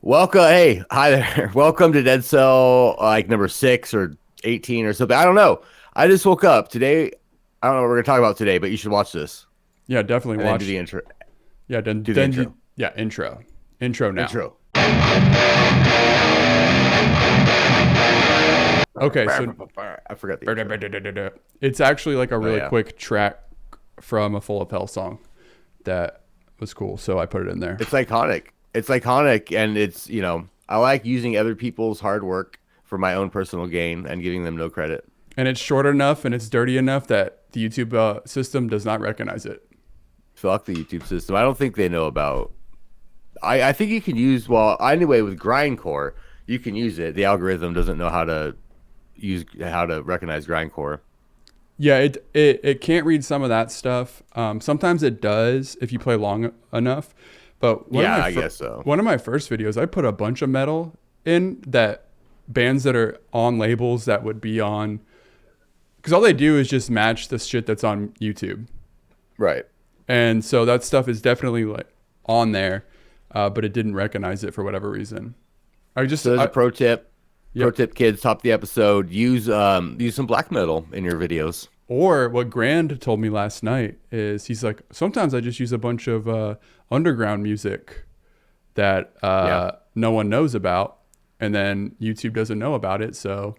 Welcome. Hey, hi there. Welcome to Dead Cell, like number 6 or 18 or something. I don't know. I just woke up today. I don't know what we're gonna talk about today, but you should watch this Yeah, definitely and then watch. do the intro. Yeah, Do the intro. intro now. Intro. Okay, so I forgot the intro. it's actually like a really yeah. quick track from a Full of Hell song that was cool, so I put it in there. It's iconic. It's iconic, and it's I like using other people's hard work for my own personal gain and giving them no credit. And it's short enough and it's dirty enough that the YouTube system does not recognize it. Fuck the YouTube system. I don't think they know about. I think you can use anyway with grindcore you can use it. The algorithm doesn't know how to recognize grindcore. Yeah, it can't read some of that stuff. Sometimes it does if you play long enough. But I guess so. One of my first videos, I put a bunch of metal in that bands that are on labels that would be on, because all they do is just match the shit that's on YouTube. Right. And so that stuff is definitely like on there, but it didn't recognize it for whatever reason. So there's a pro tip. Yep. Pro tip, kids, top of the episode. Use some black metal in your videos. Or what Grand told me last night is he's like, sometimes I just use a bunch of underground music that no one knows about, and then YouTube doesn't know about it, so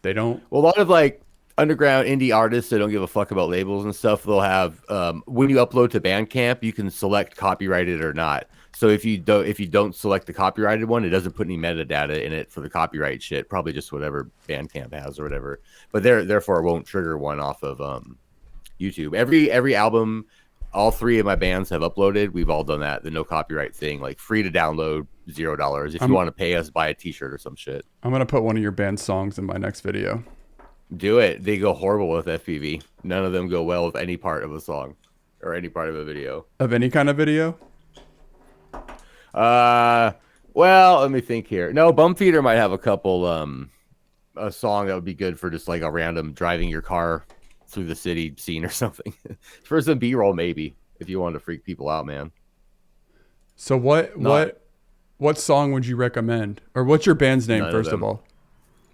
they don't. Well, a lot of like underground indie artists that don't give a fuck about labels and stuff, they'll have when you upload to Bandcamp, you can select copyrighted or not. So if you don't select the copyrighted one, it doesn't put any metadata in it for the copyright shit. Probably just whatever Bandcamp has or whatever. But therefore it won't trigger one off of YouTube. Every album, all 3 of my bands have uploaded. We've all done that. The no copyright thing, like free to download, $0. If you want to pay us, buy a T-shirt or some shit. I'm gonna put one of your band's songs in my next video. Do it. They go horrible with FPV. None of them go well with any part of a song or any part of a video. Of any kind of video? Well, let me think here. No, Bum Feeder might have a couple a song that would be good for just like a random driving your car through the city scene or something. For some B-roll maybe, if you want to freak people out, man. So what song would you recommend? Or what's your band's name first of all?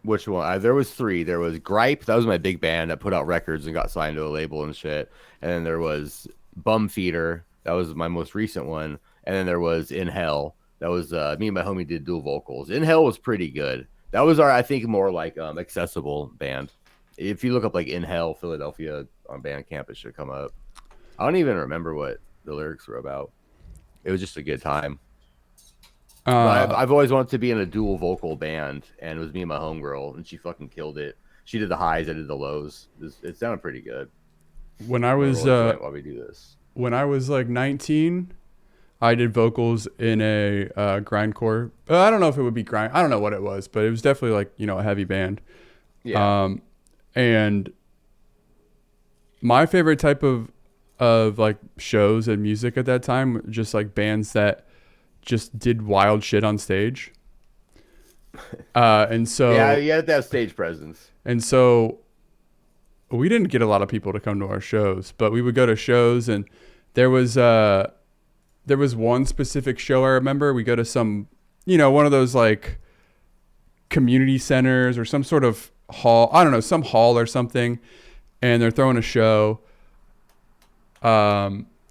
Which one? There was 3. There was Gripe. That was my big band that put out records and got signed to a label and shit. And then there was Bum Feeder. That was my most recent one. And then there was In Hell. That was me and my homie did dual vocals. In Hell was pretty good. That was our, I think, more like accessible band. If you look up like In Hell Philadelphia on Bandcamp, it should come up. I don't even remember what the lyrics were about. It was just a good time. I've always wanted to be in a dual vocal band, and it was me and my homegirl, and she fucking killed it. She did the highs, I did the lows. It sounded pretty good. When I was while we do this, when I was like 19, I did vocals in a grindcore. I don't know if it would be grind. I don't know what it was, but it was definitely like a heavy band. Yeah. And my favorite type of like shows and music at that time, just like bands that just did wild shit on stage. And so yeah, you have to have stage presence. And so we didn't get a lot of people to come to our shows, but we would go to shows, and there was one specific show I remember. We go to some, one of those like community centers or some sort of hall. I don't know, some hall or something, and they're throwing a show.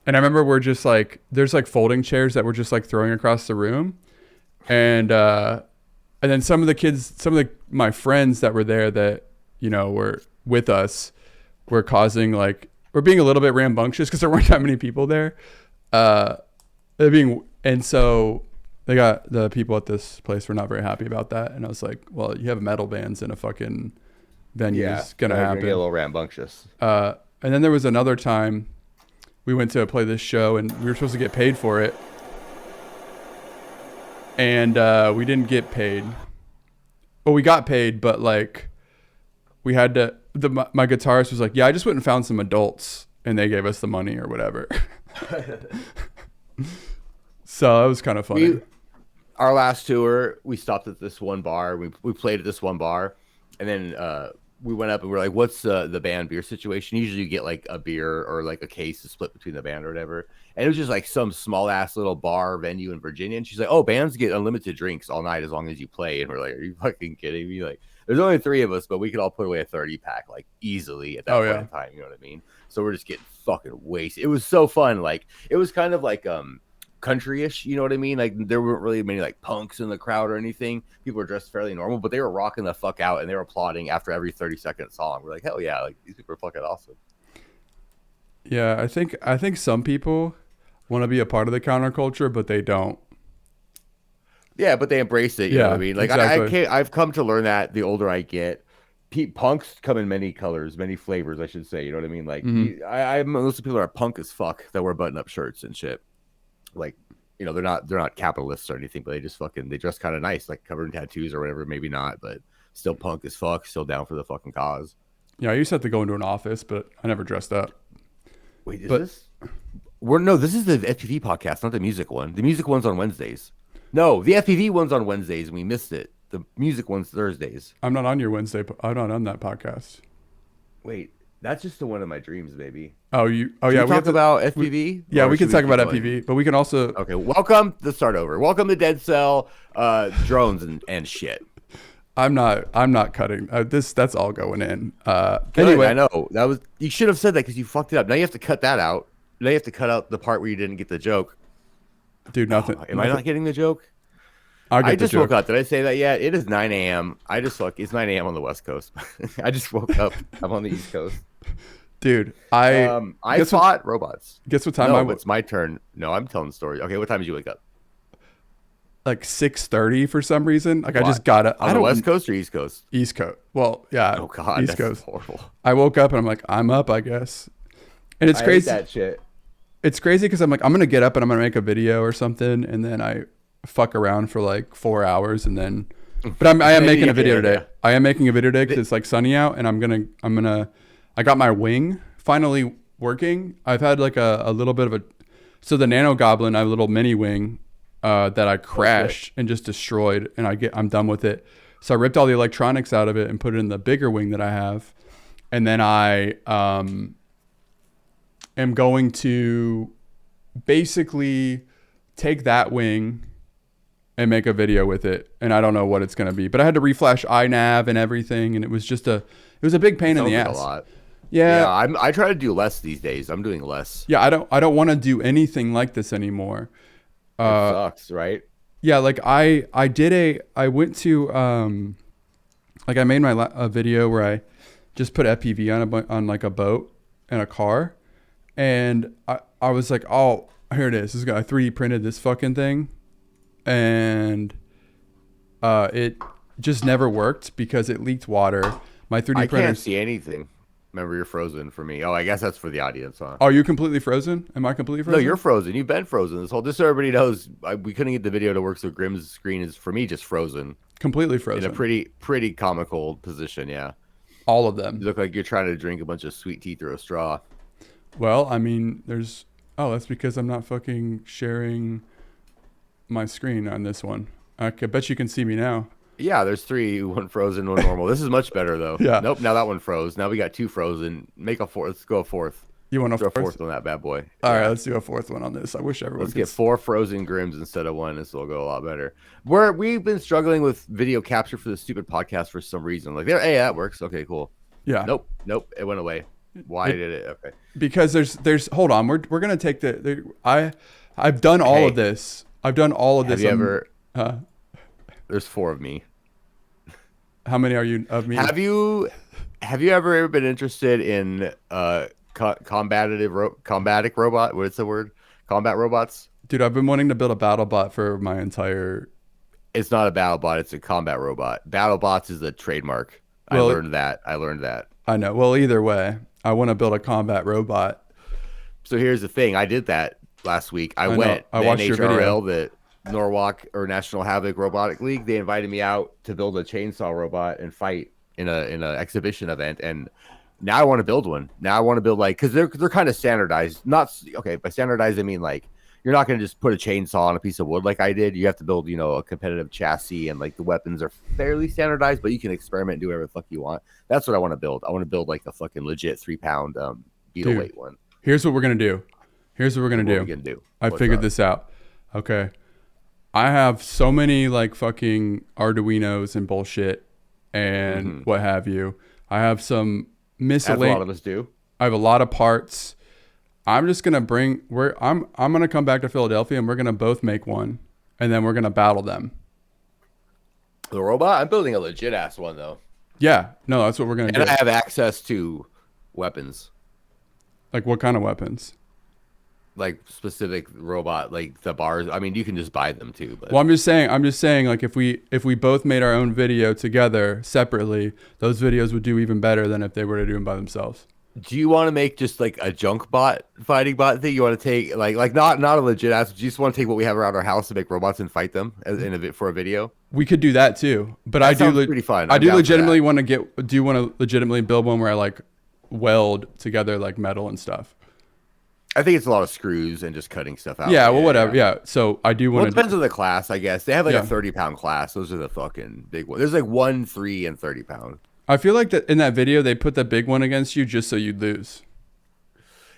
And I remember we're just like, there's like folding chairs that we're just like throwing across the room. And then some of the kids, my friends that were there that, were with us were we're being a little bit rambunctious because there weren't that many people there. And so the people at this place were not very happy about that. And I was like, well, you have metal bands in a fucking venue. It's going to happen. Get a little rambunctious. And then there was another time we went to play this show, and we were supposed to get paid for it. And we didn't get paid. Well, we got paid, but like we had to, my guitarist was like, yeah, I just went and found some adults and they gave us the money or whatever. So that was kind of funny. Our last tour, we stopped at this one bar. We played at this one bar, and then we went up and we're like, what's the band beer situation? Usually you get like a beer or like a case to split between the band or whatever. And it was just like some small ass little bar venue in Virginia. And she's like, oh, bands get unlimited drinks all night as long as you play. And we're like, are you fucking kidding me? Like, there's only 3 of us, but we could all put away a 30 pack like easily at that point in time. You know what I mean? So we're just getting fucking wasted. It was so fun. Like, it was kind of like country-ish, you know what I mean? Like, there weren't really many like punks in the crowd or anything. People were dressed fairly normal, but they were rocking the fuck out and they were applauding after every 30-second song. We're like, hell yeah, like these people are fucking awesome. Yeah, I think some people want to be a part of the counterculture, but they don't. Yeah, but they embrace it. You know what I mean? Like, exactly. I've come to learn that the older I get, punks come in many colors, many flavors, I should say. You know what I mean? Like, most of the people are punk as fuck that wear button-up shirts and shit. Like, you know, they're not capitalists or anything, but they dress kind of nice, like covered in tattoos or whatever. Maybe not, but still punk as fuck, still down for the fucking cause. Yeah, I used to have to go into an office, but I never dressed up. Wait, this is the FPV podcast, not the music one. The music one's on Wednesdays. No, the FPV one's on Wednesdays, and we missed it. The music one's Thursdays. I'm not on your Wednesday. I'm not on that podcast. Wait, that's just the one of my dreams, baby. Oh, yeah. We talk about FPV. We can talk about FPV, but we can also. Okay, welcome. Let's start over. Welcome to Dead Cell, drones and shit. I'm not cutting this. That's all going in. Anyway, I know that was. You should have said that because you fucked it up. Now you have to cut that out. Now you have to cut out the part where you didn't get the joke. Dude, nothing. Am I not getting the joke? I just woke up. Did I say that yet? It is 9 a.m. It's 9 a.m. on the West Coast. I just woke up. I'm on the East Coast. Dude, I fought robots. Guess what time it's my turn. No, I'm telling the story. Okay, what time did you wake up? Like 6:30 for some reason. Like, I just got it. On the West Coast or East Coast? East Coast. Well, yeah. Oh God, East Coast. Horrible. I woke up and I'm like, I'm up, I guess. And it's crazy. I hate that shit. It's crazy because I'm like, I'm gonna get up and I'm gonna make a video or something, and then I fuck around for like 4 hours, and then. But I am making a video today. I am making a video today because it's like sunny out, and I'm gonna. I got my wing finally working. I've had like a little bit of a. So the Nano Goblin, I have a little mini wing. That I crashed and just destroyed, and I'm done with it. So I ripped all the electronics out of it and put it in the bigger wing that I have, and then I am going to basically take that wing and make a video with it, and I don't know what it's going to be, but I had to reflash iNav and everything, and it was a big pain in the ass. A lot. Yeah, I try to do less these days. I'm doing less. Yeah, I don't want to do anything like this anymore. It sucks, right? Yeah, like I went to like I made a video where I just put FPV on like a boat and a car, and I was like, oh, here it is. This guy 3D printed this fucking thing, and it just never worked because it leaked water. My 3D printer. I can't see anything. Remember, you're frozen for me. Oh, I guess that's for the audience, huh? Are you completely frozen? Am I completely frozen? No, you're frozen. You've been frozen. Just so everybody knows, we couldn't get the video to work, so Grimm's screen is, for me, just frozen. Completely frozen. In a pretty comical position, yeah. All of them. You look like you're trying to drink a bunch of sweet tea through a straw. Well, I mean, that's because I'm not fucking sharing my screen on this one. I bet you can see me now. Yeah, there's 3, one frozen, one normal. This is much better though. Yeah. Nope. Now that one froze. Now we got 2 frozen. Make a 4th. Let's go a 4th. You want a fourth on that bad boy? All right, let's do a 4th one on this. I wish everyone. Let's get 4 frozen Grimms instead of 1. This will go a lot better. We've been struggling with video capture for this stupid podcast for some reason. Like, hey, that works. Okay, cool. Yeah. Nope. It went away. Why did it? Okay. Because there's. Hold on. We're gonna take I've done all of this. I've done all of this. Have you ever? There's 4 of me. How many are you of me? Have you ever been interested in combatic robot? What's the word? Combat robots? Dude, I've been wanting to build a battle bot for my entire. It's not a battle bot. It's a combat robot. Battle bots is a trademark. Well, I learned that. I know. Well, either way, I want to build a combat robot. So here's the thing. I did that last week. I watched your video. The Norwalk or National Havoc Robotic League. They invited me out to build a chainsaw robot and fight in an exhibition event. And now I want to build one. Now I want to build because they're kind of standardized. Not okay. By standardized, I mean like you're not going to just put a chainsaw on a piece of wood like I did. You have to build, a competitive chassis, and like the weapons are fairly standardized, but you can experiment and do whatever the fuck you want. That's what I want to build. I want to build like a fucking legit 3-pound beetle weight one. Here's what we're gonna do. I figured this out. Okay. I have so many like fucking Arduinos and bullshit and what have you. I have some miscellaneous. As a lot of us do. I have a lot of parts. I'm just gonna I'm gonna come back to Philadelphia and we're gonna both make one, and then we're gonna battle them. The robot? I'm building a legit ass one though. Yeah, no, that's what we're gonna do. And I have access to weapons. Like what kind of weapons? Like specific robot, like the bars. I mean, you can just buy them too. But. Well, I'm just saying, like if we both made our own video together separately, those videos would do even better than if they were to do them by themselves. Do you want to make just like a junk bot fighting bot thing? You want to take like not a legit ass. Do you just want to take what we have around our house to make robots and fight them for a video? We could do that too, but that sounds pretty fun. I do legitimately want to legitimately build one where I like weld together like metal and stuff. I think it's a lot of screws and just cutting stuff out. Yeah, well, whatever. Yeah, so I do want to. Well, it depends on the class, I guess. They have like a 30-pound class. Those are the fucking big ones. There's like 1, 3, and 30-pound. I feel like that in that video they put the big one against you just so you'd lose.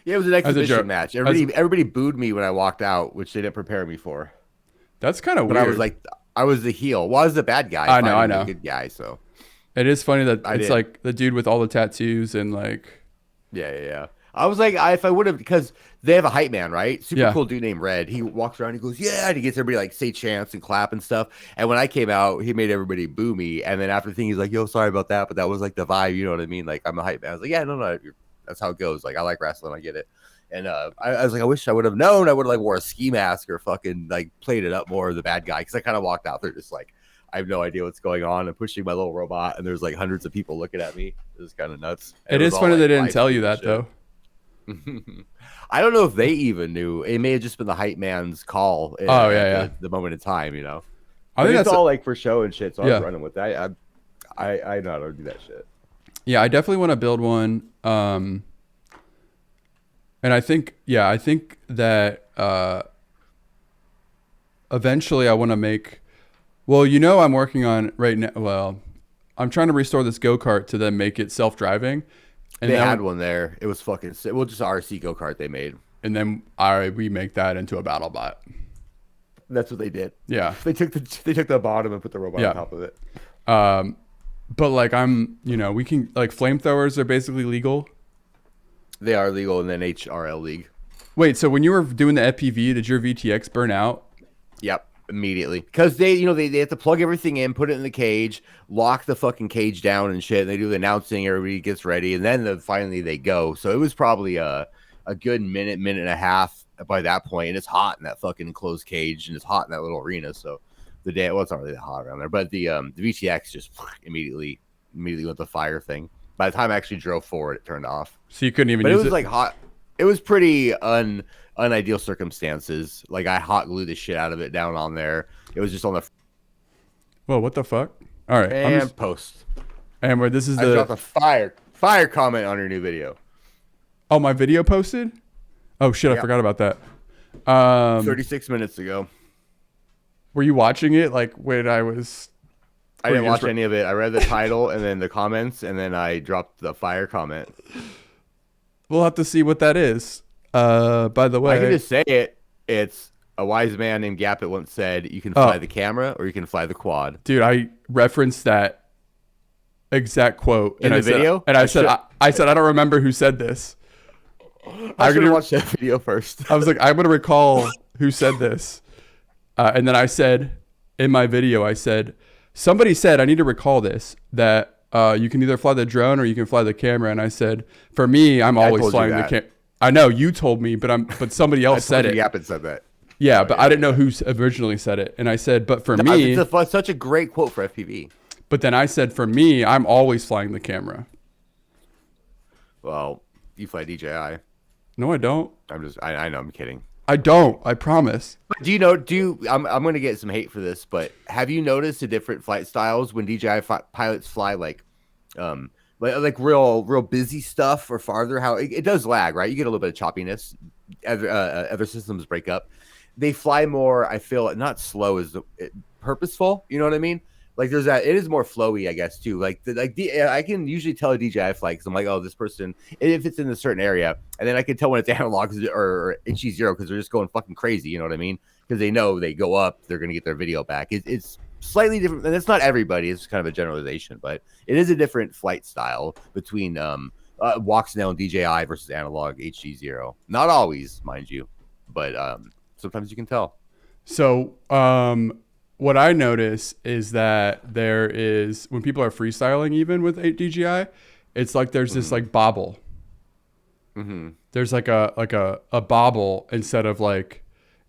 Yeah, it was an exhibition match. Everybody booed me when I walked out, which they didn't prepare me for. That's kind of weird. But I was the heel. Well, I was the bad guy. I know. The good guy. So it is funny that it's like the dude with all the tattoos and like. Yeah. I was like, if I would have, because they have a hype man, right? Super cool dude named Red. He walks around, he goes, yeah, and he gets everybody like say chants and clap and stuff. And when I came out, he made everybody boo me. And then after the thing, he's like, yo, sorry about that, but that was like the vibe, you know what I mean? Like, I'm a hype man. I was like, yeah, no, that's how it goes. Like, I like wrestling, I get it. And I was like, I wish I would have known. I would have like wore a ski mask or fucking like played it up more of the bad guy, because I kind of walked out there just like, I have no idea what's going on. I'm pushing my little robot, and there's like hundreds of people looking at me. It was kind of nuts. It is funny they didn't tell you that though. I don't know if they even knew. It may have just been the hype man's call. The moment in time, I think that's all like for show and shit. So I was running with that. I know how to do that shit. Yeah, I definitely want to build one. And I think that eventually I want to make. Well, I'm working on right now. Well, I'm trying to restore this go-kart to then make it self-driving. And they had one there. It was fucking sick. Well, just an RC go-kart they made. And then we make that into a battle bot. That's what they did. Yeah. They took the bottom and put the robot on top of it. But like we can like flamethrowers are basically legal. They are legal in the NHRL league. Wait, so when you were doing the FPV, did your VTX burn out? Yep. Immediately, because they have to plug everything in, put it in the cage, lock the fucking cage down and shit. And they do the announcing, everybody gets ready, and then finally they go. So it was probably a good minute and a half by that point, and it's hot in that fucking enclosed cage, and it's hot in that little arena. So it's not really that hot around there, but the VTX just immediately went the fire thing. By the time I actually drove forward, it turned off. So you couldn't even. But use it was like hot. It was pretty unideal circumstances. Like I hot glued the shit out of it down on there. It was just on the. Whoa! What the fuck? All right. And post. And where this is I dropped a fire comment on your new video. Oh, my video posted? Oh shit! I forgot about that. 36 minutes ago. Were you watching it? Like when I was. I didn't watch any of it. I read the title and then the comments, and then I dropped the fire comment. We'll have to see what that is. By the way, I can just say it. It's a wise man named Gappet once said, "You can fly the camera or you can fly the quad." Dude, I referenced that exact quote in the video, and I said, I don't remember who said this. I should have watched that video first. I was like, I'm gonna recall who said this, and then I said in my video, I said, somebody said I need to recall this that. You can either fly the drone or you can fly the camera. And I said, for me, I'm always flying the camera. I know you told me, but somebody else said it. Yappin said that. Yeah, but I didn't know who originally said it. And I said, but for me, it's such a great quote for FPV. But then I said, for me, I'm always flying the camera. Well, you fly DJI. No, I don't. I know, I'm kidding. I don't. I promise. I'm going to get some hate for this, but have you noticed the different flight styles when DJI pilots fly like real busy stuff or farther? How it does lag, right? You get a little bit of choppiness. Other systems break up, they fly more. I feel not slow is purposeful. You know what I mean? Like there's that. It is more flowy, I guess, too. I can usually tell a DJI flight because I'm like, oh, this person, if it's in a certain area, and then I can tell when it's analog or HG0 because they're just going fucking crazy. You know what I mean? Because they know they go up, they're gonna get their video back. It's slightly different, and it's not everybody. It's kind of a generalization, but it is a different flight style between Walksnail and DJI versus analog HG0. Not always, mind you, but sometimes you can tell. So, what I notice is that there is, when people are freestyling, even with DJI, it's like there's this like bobble. Mm-hmm. There's like a bobble instead of like,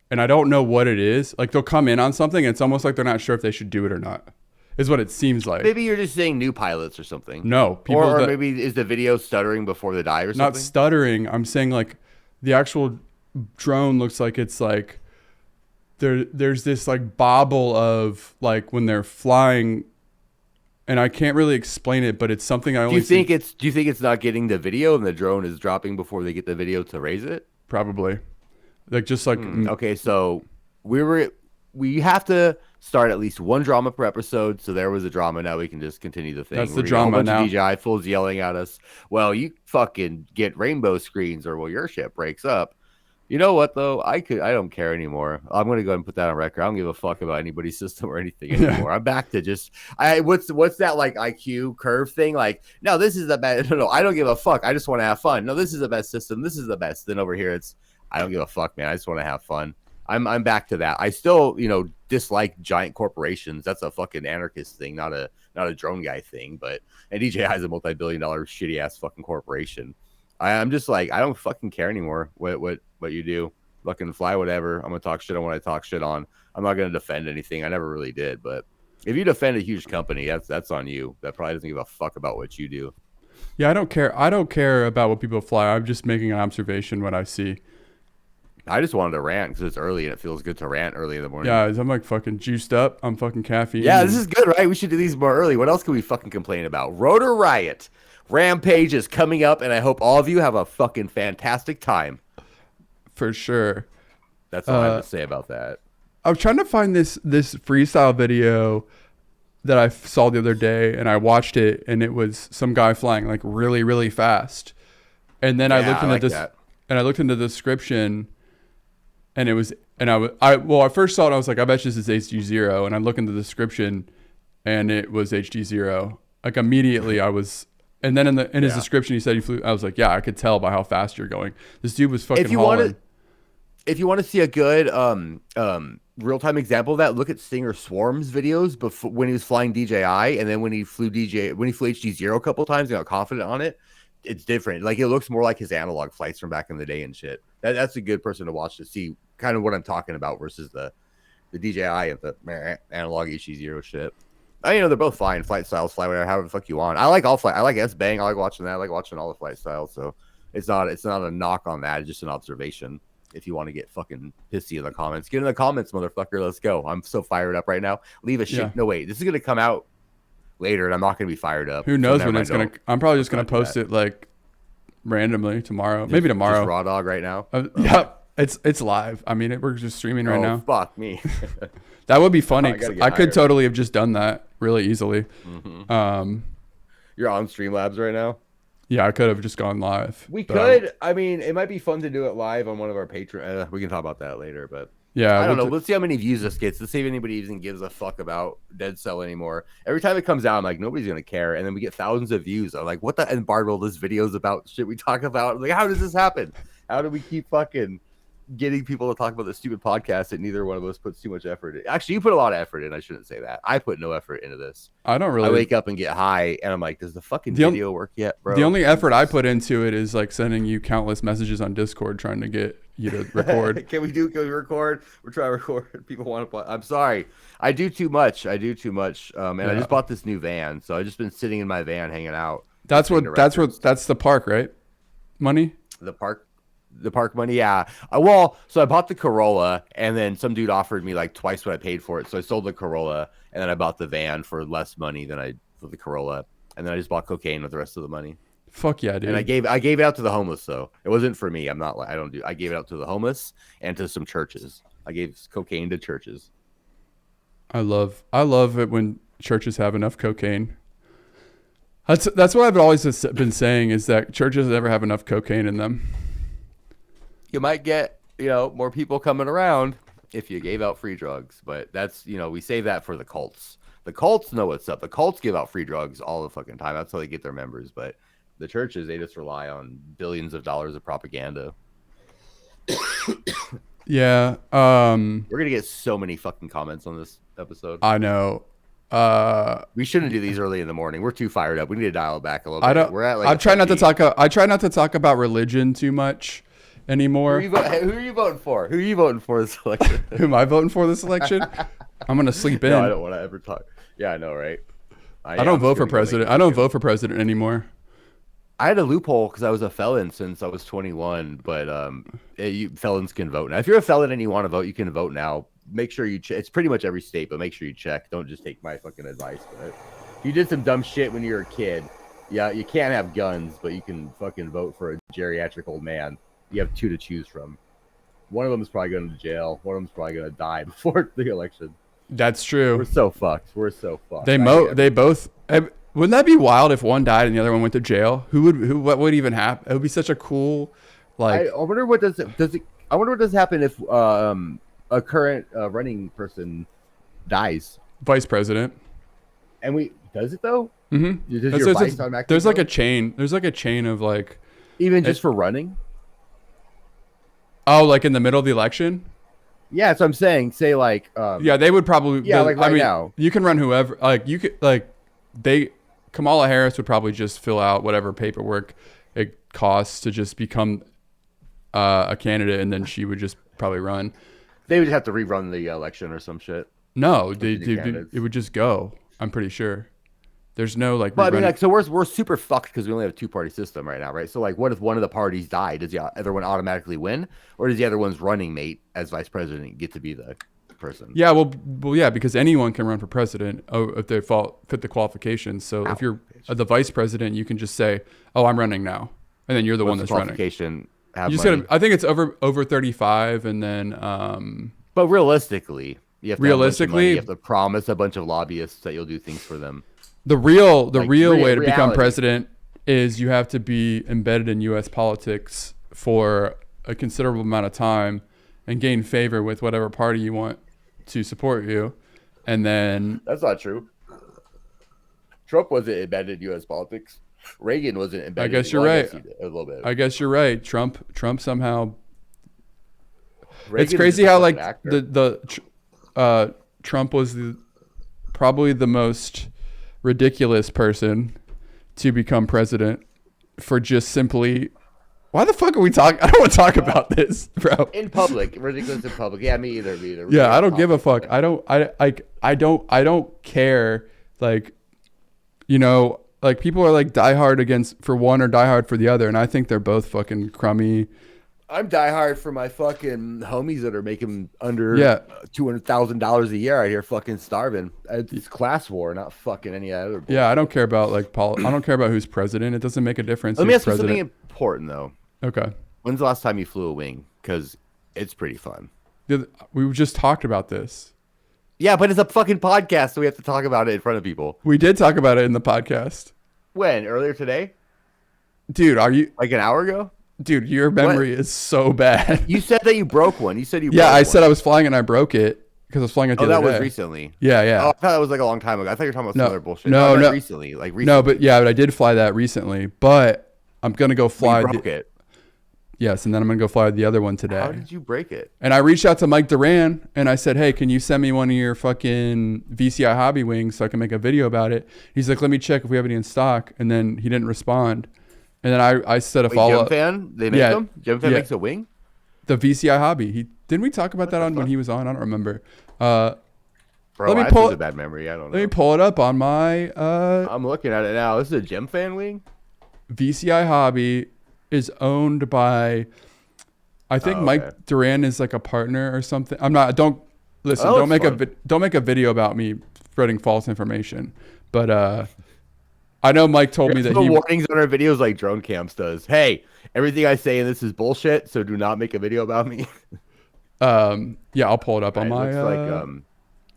and I don't know what it is. Like they'll come in on something, and it's almost like they're not sure if they should do it or not. Is what it seems like. Maybe you're just saying new pilots or something. No, people or maybe is the video stuttering before they die or something? Not stuttering. I'm saying like the actual drone looks like it's like there's this like bobble of like when they're flying, and I can't really explain it, but it's something I only. Do you think it's not getting the video and the drone is dropping before they get the video to raise it? Probably. Like just like okay, so we have to start at least one drama per episode. So there was a drama. Now we can just continue the thing. That's the drama now. DJI fools yelling at us. Well, you fucking get rainbow screens, or well, your shit breaks up. You know what though? I don't care anymore. I'm gonna go ahead and put that on record. I don't give a fuck about anybody's system or anything anymore. I'm back to just what's that like IQ curve thing? Like, no, this is the best. No, I don't give a fuck. I just want to have fun. No, this is the best system. This is the best. Then over here, it's I don't give a fuck, man. I just want to have fun. I'm back to that. I still, dislike giant corporations. That's a fucking anarchist thing, not a drone guy thing. But and DJI is a multi-billion-dollar shitty ass fucking corporation. I'm just like, I don't fucking care anymore what you do. Fucking fly whatever. I'm gonna talk shit on what I talk shit on. I'm not gonna defend anything. I never really did. But if you defend a huge company, that's on you. That probably doesn't give a fuck about what you do. Yeah, I don't care. I don't care about what people fly. I'm just making an observation what I see. I just wanted to rant because it's early and it feels good to rant early in the morning. Yeah, I'm like fucking juiced up. I'm fucking caffeine. Yeah, this is good, right? We should do these more early. What else can we fucking complain about? Rotor Riot. Rampage is coming up, and I hope all of you have a fucking fantastic time. For sure. That's all I have to say about that. I was trying to find this freestyle video that I saw the other day, and I watched it, and it was some guy flying like really, really fast. And then I looked into the description. And it was, and I first saw it, I was like, I bet this is HG0. And I look into the description and it was HG0. Like immediately I was, and then in his description, he said he flew. I was like, yeah, I could tell by how fast you're going. This dude was fucking hauling. If you want to see a good real-time example of that, look at Singer Swarm's videos before when he was flying DJI. And then when he flew HG0 a couple of times and got confident on it, it's different. Like it looks more like his analog flights from back in the day and shit. That's a good person to watch to see kind of what I'm talking about versus the DJI and the analog HG0 shit. They're both fine. Flight styles, fly whatever, however the fuck you want. I like all flight. I like S-Bang. I like watching that. I like watching all the flight styles. So it's not a knock on that. It's just an observation. If you want to get fucking pissy in the comments, get in the comments, motherfucker. Let's go. I'm so fired up right now. Leave a shit. Yeah. No, wait. This is gonna come out later, and I'm not gonna be fired up. Who knows when it's gonna? I'm probably just gonna post it like randomly tomorrow. Maybe tomorrow. Just raw dog right now. Yeah. It's live. I mean, we're just streaming right now. Fuck me. That would be funny. I could totally have just done that really easily. Mm-hmm. You're on Streamlabs right now? Yeah, I could have just gone live. We could. I mean, it might be fun to do it live on one of our Patreon. We can talk about that later, but yeah, I don't know. Let's see how many views this gets. Let's see if anybody even gives a fuck about Dead Cell anymore. Every time it comes out, I'm like, nobody's gonna care, and then we get thousands of views. I'm like, what the? And Bardwell, this video's about shit we talk about. I'm like, how does this happen? How do we keep fucking getting people to talk about this stupid podcast that neither one of us puts too much effort in? Actually, you put a lot of effort in. I shouldn't say that. I put no effort into this. I don't really. I wake up and get high, and I'm like, does the fucking video work yet, bro? The only effort I put into it is like sending you countless messages on Discord trying to get you to record. Can we record? We're trying to record. People want to play. I'm sorry. I do too much. And I just bought this new van, so I've just been sitting in my van hanging out. That's the park, right? Money? The park money, yeah. So I bought the Corolla, and then some dude offered me like twice what I paid for it. So I sold the Corolla, and then I bought the van for less money than for the Corolla, and then I just bought cocaine with the rest of the money. Fuck yeah, dude! And I gave it out to the homeless, though. It wasn't for me. I gave it out to the homeless and to some churches. I gave cocaine to churches. I love it when churches have enough cocaine. That's what I've always been saying is that churches never have enough cocaine in them. You might get, more people coming around if you gave out free drugs, but that's, we save that for the cults. The cults know what's up. The cults give out free drugs all the fucking time. That's how they get their members. But the churches, they just rely on billions of dollars of propaganda. Yeah. We're gonna get so many fucking comments on this episode. I know. We shouldn't do these early in the morning. We're too fired up. We need to dial it back a little bit. I don't. We're at I try not to talk. I try not to talk about religion too much anymore. Who are you voting for? Who are you voting for this election? Who am I voting for this election? I'm gonna sleep in. No, I don't want to ever talk. Yeah, I know, right? I don't vote for president. I don't vote for president anymore. I had a loophole because I was a felon since I was 21, but felons can vote now. If you're a felon and you want to vote, you can vote now. Make sure you check. It's pretty much every state, but make sure you check. Don't just take my fucking advice. But if you did some dumb shit when you were a kid, yeah, you can't have guns, but you can fucking vote for a geriatric old man. You have two to choose from. One of them is probably going to jail. One of them is probably going to die before the election. That's true. We're so fucked. They both. Wouldn't that be wild if one died and the other one went to jail? What would even happen? It would be such a cool, like. I wonder what does it. I wonder what does happen if a current running person dies. Vice president. And does it though? Mm-hmm. There's like a chain. There's like a chain of like. Even just for running. Oh, like in the middle of the election. Yeah, that's what I'm saying. Say like. Yeah, they would probably. Yeah, like right now. You can run whoever. Like you could like. Kamala Harris would probably just fill out whatever paperwork it costs to just become a candidate, and then she would just probably run. They would have to rerun the election or some shit. No, it would just go. I'm pretty sure. There's no like. But I mean, like, so we're super fucked because we only have a two-party system right now, right? So like, what if one of the parties died? Does the other one automatically win, or does the other one's running mate as vice president get to be the person? Yeah, well, yeah, because anyone can run for president if they fit the qualifications. So if you're the vice president, you can just say, "Oh, I'm running now," and then you're the one that's running. You just gotta, I think it's over 35, and then. But realistically, you have to promise a bunch of lobbyists that you'll do things for them. The real way to become president is you have to be embedded in U.S. politics for a considerable amount of time and gain favor with whatever party you want to support you, and then that's not true. Trump wasn't embedded in U.S. politics. Reagan wasn't embedded. I guess you're right. A little bit. I guess you're right. Trump somehow. It's crazy how like Trump was probably the most ridiculous person to become president for just simply. Why the fuck are we talking? I don't want to talk about this, bro. In public, ridiculous in public. Yeah, me either. Yeah, I don't give a fuck. I don't care. Like, like people are like diehard for one or diehard for the other, and I think they're both fucking crummy. I'm diehard for my fucking homies that are making under $200,000 a year out here, fucking starving. It's class war, not fucking any other. Bullshit. Yeah, I don't care about I don't care about who's president. It doesn't make a difference. Let me ask you something important though. Okay. When's the last time you flew a wing? Because it's pretty fun. We just talked about this. Yeah, but it's a fucking podcast, so we have to talk about it in front of people. We did talk about it in the podcast. When? Earlier today? Dude, are you... Like an hour ago? Dude, your memory is so bad. You said that you broke one. You said you broke I said I was flying and I broke it because I was flying it the other day. Oh, that was recently. Yeah. Oh, I thought that was like a long time ago. I thought you were talking about some other bullshit. No. Recently. No, but I did fly that recently. But I'm going to go fly... You broke it. Yes, and then I'm going to go fly the other one today. How did you break it? And I reached out to Mike Duran, and I said, hey, can you send me one of your fucking VCI hobby wings so I can make a video about it? He's like, let me check if we have any in stock. And then he didn't respond. And then I said a follow-up. Gemfan? They make them? Gemfan makes a wing? The VCI hobby. Didn't we talk about that when he was on? I don't remember. Bro, I have a bad memory. I don't know. Let me pull it up on my... I'm looking at it now. This is a Gemfan wing? VCI hobby is owned by... I think Mike Duran is like a partner or something. I'm not... Don't make a video about me spreading false information. But... I know Mike told me that he warnings on our videos like Drone Camps does. Hey, everything I say in this is bullshit, so do not make a video about me. Yeah, I'll pull it up on It my. looks like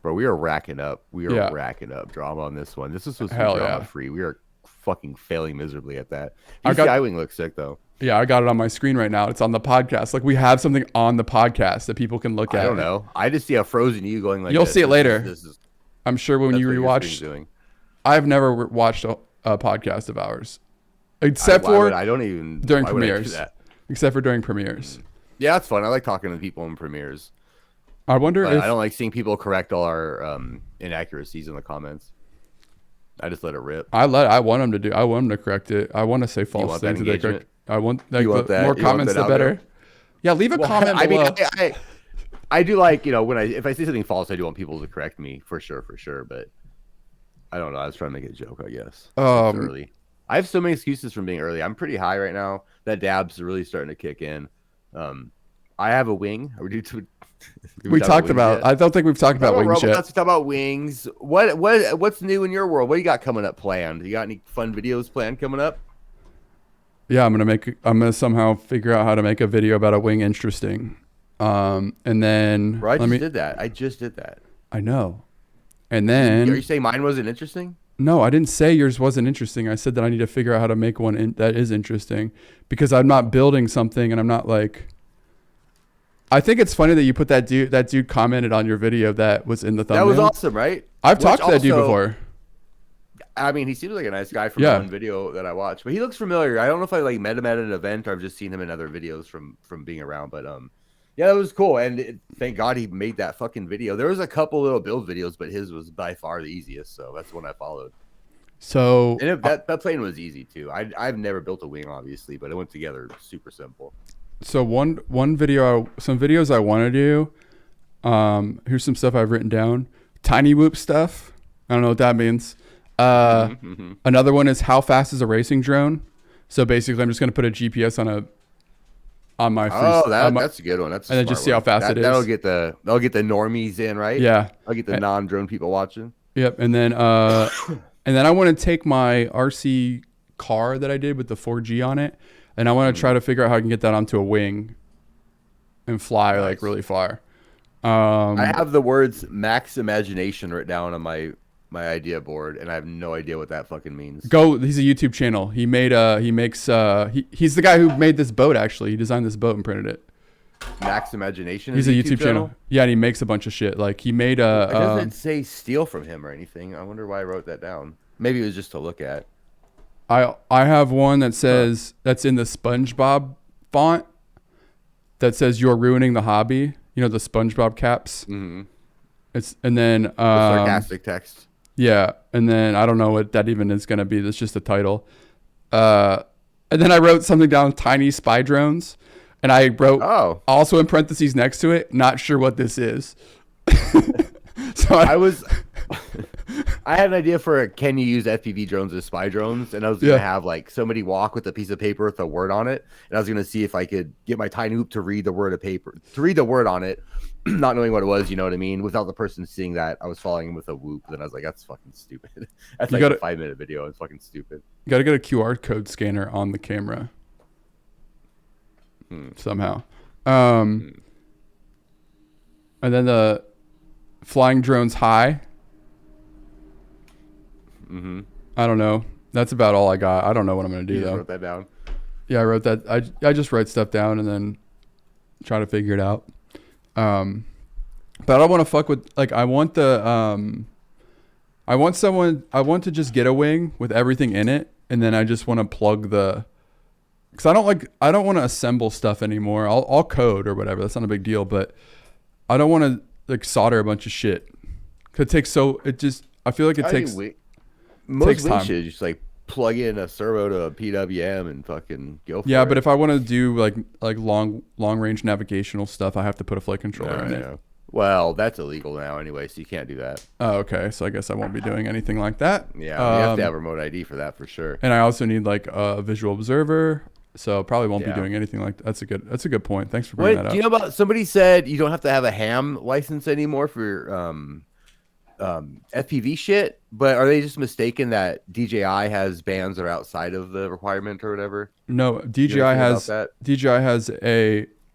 bro, we are racking up. We are Yeah. racking up drama on this one. This is supposed to be Hell drama yeah. free. We are fucking failing miserably at that. I got DCI wing looks sick though. Yeah, I got it on my screen right now. It's on the podcast. Like we have something on the podcast that people can look I at. don't know. I just see a frozen you going like You'll this. see it later. This is I'm sure when that's you what your screen's rewatch. doing. I've never watched a podcast of ours, except for I don't even during why would I do premieres. that? Except for during premieres. Yeah, it's fun. I like talking to people in premieres. I wonder But if I don't like seeing people correct all our inaccuracies in the comments. I just let it rip. I want them to do. I want them to correct it. I want to say false want that things. That they correct. engagement? I want like You want the that- more you want comments, that the out better. there? Yeah, leave a comment I below. mean, I do like, you know, if I say something false, I do want people to correct me for sure. But I don't know. I was trying to make a joke, I guess. It's early. I have so many excuses from being early. I'm pretty high right now. That dab's really starting to kick in. I have a wing. Are we due to? We talked about. Yet? I don't think we've talked about wings yet. Let's talk about wings. What's new in your world? What do you got coming up planned? You got any fun videos planned coming up? Yeah, I'm gonna somehow figure out how to make a video about a wing interesting. And then Bro, I just did that. I know. And then Are you saying mine wasn't interesting? no, I didn't say yours wasn't interesting. I said that I need to figure out how to make one that is interesting because I'm not building something and I'm not like. I think it's funny that you put that dude commented on your video that was in the thumbnail. That was awesome, right? I've talked to that dude before. I mean, he seems like a nice guy from one video that I watched, but he looks familiar. I don't know if I like met him at an event or I've just seen him in other videos from being around, but yeah, that was cool. And thank God he made that fucking video. There was a couple little build videos, but his was by far the easiest, so that's the one I followed. So and that plane was easy too. I've never built a wing, obviously, but it went together super simple. So some videos I want to do. Here's some stuff I've written down. Tiny whoop stuff. I don't know what that means. Another one is how fast is a racing drone. So basically, I'm just gonna put a GPS on my. That's a good one. That's and then just see how fast it is. That'll get the normies in, right? Yeah. I'll get the non-drone people watching. Yep. And then I want to take my RC car that I did with the 4G on it, and I want to try to figure out how I can get that onto a wing and fly like really far. I have the words max imagination written down on my idea board, and I have no idea what that fucking means. He's a YouTube channel. He's the guy who made this boat, actually. He designed this boat and printed it. Max Imagination. He's a YouTube channel. Yeah, and he makes a bunch of shit. Like he made a. It doesn't say steal from him or anything. I wonder why I wrote that down. Maybe it was just to look at. I have one that says that's in the SpongeBob font. That says "You're ruining the hobby." You know the SpongeBob caps. Mm-hmm. And then the sarcastic text. Yeah, and then I don't know what that even is going to be. That's just a title. And then I wrote something down, tiny spy drones. And I wrote also in parentheses next to it, not sure what this is. So I had an idea for can you use FPV drones as spy drones? And I was going to have like somebody walk with a piece of paper with a word on it. And I was going to see if I could get my tiny hoop to read the word on it, not knowing what it was, you know what I mean? Without the person seeing that I was following him with a whoop. Then I was like, that's fucking stupid. That's like a 5-minute video. It's fucking stupid. You got to get a QR code scanner on the camera. Somehow. And then the flying drones high. I don't know. That's about all I got. I don't know what I'm going to do, though. You wrote that down? Yeah, I wrote that. I just write stuff down and then try to figure it out. But I don't want to fuck with, like, I want to just get a wing with everything in it. And then I just want to plug because I don't want to assemble stuff anymore. I'll code or whatever. That's not a big deal, but I don't want to like solder a bunch of shit. Cause I feel like it takes most time. Should just like plug in a servo to a PWM and fucking go for it. Yeah, but if I want to do like long range navigational stuff, I have to put a flight controller in it. Well, that's illegal now anyway, so you can't do that. Oh, okay. So I guess I won't be doing anything like that. Yeah, you have to have remote ID for that for sure. And I also need like a visual observer. So probably won't be doing anything like that. That's a good point. Thanks for bringing that up. Do you know about somebody said you don't have to have a ham license anymore for FPV shit? But are they just mistaken that DJI has bands that are outside of the requirement or whatever? No, DJI has a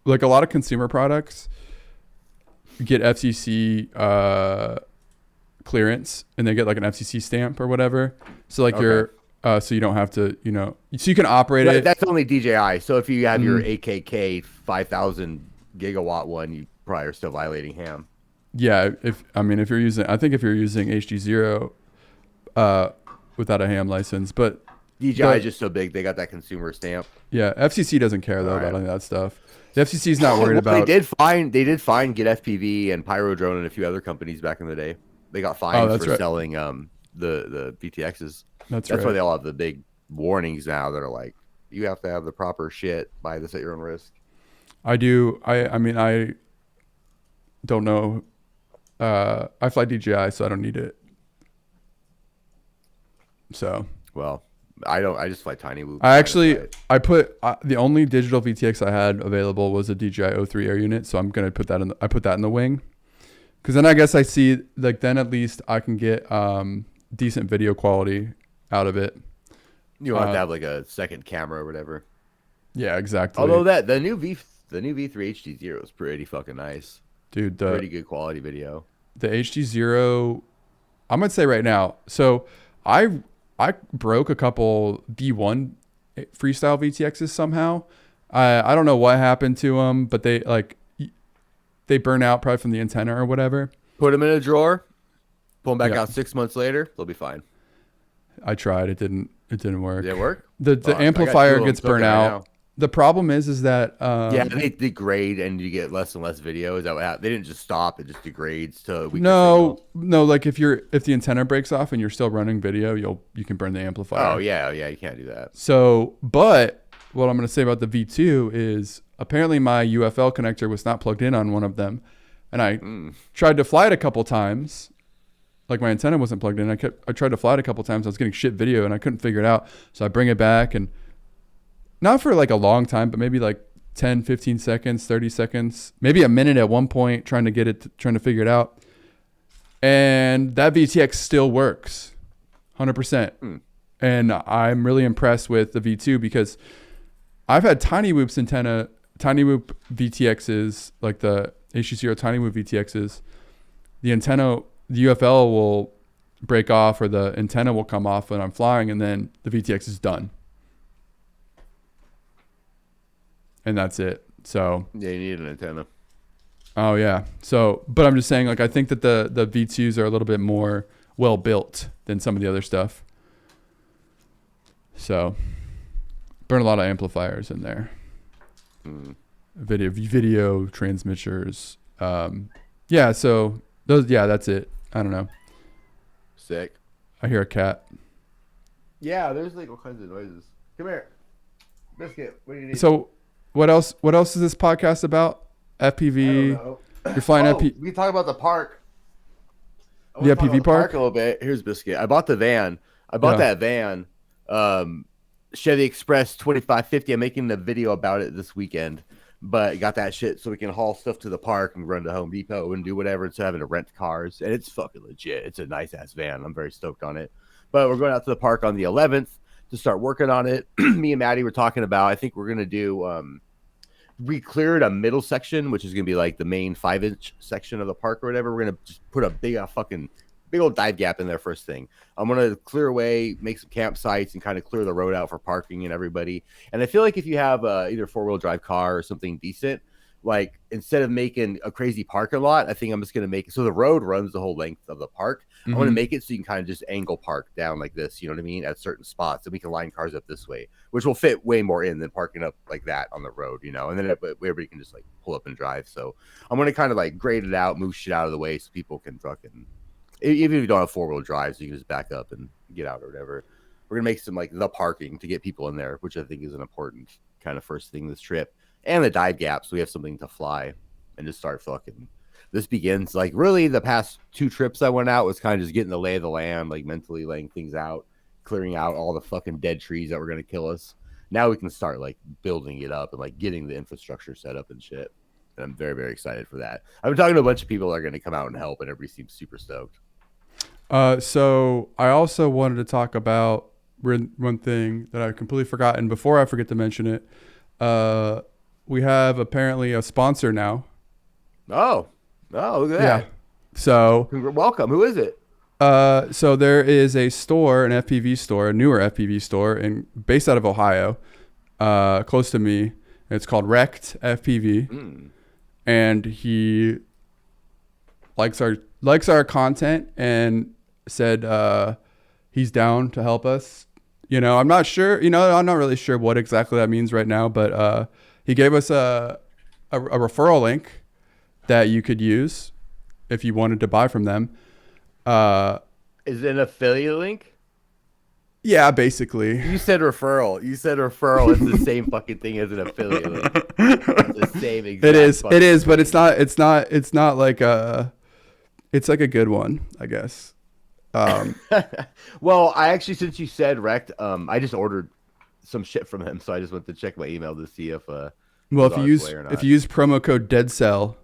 like a lot of consumer products. get FCC clearance, and they get like an FCC stamp or whatever. So like Okay. so you don't have to, so you can operate it. That's only DJI. So if you have your Mm, AKK 5,000 gigawatt one, you probably are still violating ham. yeah, if you're using, I think if you're using HD0 uh, without a ham license, but DJI is just so big, they got that consumer stamp. yeah, FCC doesn't care All though right. about any of that stuff. The FCC is not worried Well, about. they did fine Get FPV and Pyro Drone and a few other companies back in the day. They got Oh, fines that's for right. selling the VTXs. That's That's why right. they all have the big warnings now that are like, you have to have the proper shit. Buy this at your own risk. I do. I don't know. I fly DJI, so I don't need it. So Well, I don't. I just fly tiny whoops. I line of actually sight. I put the only digital VTX I had available was a DJI 03 air unit, so I'm gonna put that I put that in the wing, because then I guess I see like then at least I can get decent video quality out of it. You don't have to Uh, have like a second camera or whatever. yeah, exactly, Although that the new V3 HD0 is pretty fucking nice. dude. Pretty good quality video. The HD0, I'm gonna say right now. So I broke a couple D1 freestyle VTXs somehow. I don't know what happened to them, but they burn out probably from the antenna or whatever. Put them in a drawer. Pull them back Yeah, out 6 months later. They'll be fine. I tried. It didn't work. Did it work? The Fuck, I got two amplifier of them gets burnt cooking right out. now. The problem is that Yeah, they degrade and you get less and less video. Is that what happened? They didn't just stop; it just degrades to a weaker signal. no, like if the antenna breaks off and you're still running video, you can burn the amplifier. Oh yeah, yeah, you can't do that. So, but what I'm going to say about the V2 is apparently my UFL connector was not plugged in on one of them, and I tried to fly it a couple times. Like my antenna wasn't plugged in. I tried to fly it a couple times. I was getting shit video and I couldn't figure it out. So I bring it back, and not for like a long time, but maybe like 10, 15 seconds, 30 seconds, maybe a minute at one point trying to figure it out. And that VTX still works 100%. And I'm really impressed with the V2 because I've had Tiny Whoop VTXs, like the HC0 Tiny Whoop VTXs. The UFL will break off or the antenna will come off when I'm flying, and then the VTX is done. And that's it. So, Yeah, you need an antenna. oh yeah. So, but I'm just saying, like, I think that the V2s are a little bit more well built than some of the other stuff. So, burn a lot of amplifiers in there. Video transmitters. Yeah. So those. Yeah, that's it. I don't know. Sick. I hear a cat. Yeah, there's like all kinds of noises. Come here, Biscuit. What do you need? So, what else? What else is this podcast about? I don't FPV. know. You're flying Oh, FPV. we can talk about the park. I The wanna talk FPV about the park? a little bit. Here's Biscuit. I bought the van. I bought Yeah. that van. Chevy Express 2550. I'm making a video about it this weekend, but got that shit so we can haul stuff to the park and run to Home Depot and do whatever instead of having to rent cars. And it's fucking legit. It's a nice ass van. I'm very stoked on it. But we're going out to the park on the 11th to start working on it. Me and Maddie were talking about, I think we're going to do, we cleared a middle section, which is going to be like the main 5-inch section of the park or whatever. We're going to just put a big old dive gap in there first thing. I'm going to clear away, make some campsites and kind of clear the road out for parking and everybody. And I feel like if you have either 4-wheel drive car or something decent, like instead of making a crazy parking lot, I think I'm just going to make it so the road runs the whole length of the park. I want to make it so you can kind of just angle park down like this, you know what I mean, at certain spots, and we can line cars up this way, which will fit way more in than parking up like that on the road, you know, and then everybody can just like pull up and drive. So I'm going to kind of like grade it out, move shit out of the way so people can fucking, even if you don't have 4-wheel drive, so you can just back up and get out or whatever. We're going to make some like the parking to get people in there, which I think is an important kind of first thing this trip, and the dive gap so we have something to fly and just start fucking. This begins like really the past 2 trips I went out was kind of just getting the lay of the land, like mentally laying things out, clearing out all the fucking dead trees that were going to kill us. Now we can start like building it up and like getting the infrastructure set up and shit. And I'm very, very excited for that. I've been talking to a bunch of people that are going to come out and help, and everybody seems super stoked. So I also wanted to talk about one thing that I completely forgotten before I forget to mention it. We have apparently a sponsor now. Oh, Oh, look at Yeah. that. So Welcome. Who is it? so there is a store, an FPV store, a newer FPV store, based out of Ohio, close to me. It's called Wrecked FPV, and he likes our content and said he's down to help us. I'm not sure. I'm not really sure what exactly that means right now, but he gave us a referral link that you could use if you wanted to buy from them. Is it an affiliate link? Yeah, basically. You said referral. You said referral. It's the same fucking thing as an affiliate link. It's the same exact. It is, but it's not like it's like a good one, I guess. Well, I actually, since you said Wrecked, I just ordered some shit from him, so I just went to check my email to see if well, if you use promo code DEADCELL,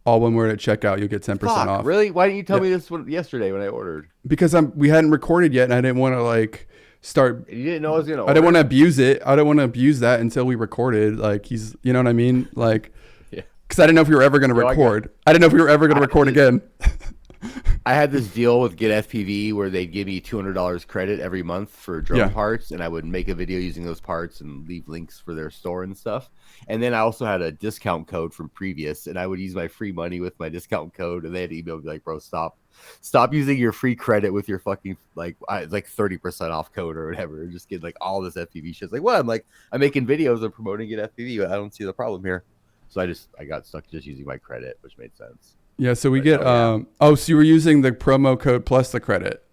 all one word at checkout, you'll get 10% off. Really? Why didn't you tell me this one yesterday when I ordered? Because we hadn't recorded yet, and I didn't want to start. You didn't know I was gonna order? I didn't want to abuse it. I didn't want to abuse that until we recorded. You know what I mean? Yeah. Because I didn't know if we were ever going to record. I didn't know if we were ever going to record again. I had this deal with Get FPV where they'd give me $200 credit every month for drone parts, and I would make a video using those parts and leave links for their store and stuff. And then I also had a discount code from previous, and I would use my free money with my discount code, and they had emailed me like, bro, stop using your free credit with your fucking like 30% off code or whatever. Just get all this FPV shit. It's like, what? I'm making videos of promoting Get FPV, but I don't see the problem here. So I got stuck just using my credit, which made sense. Yeah, so we get so you were using the promo code plus the credit.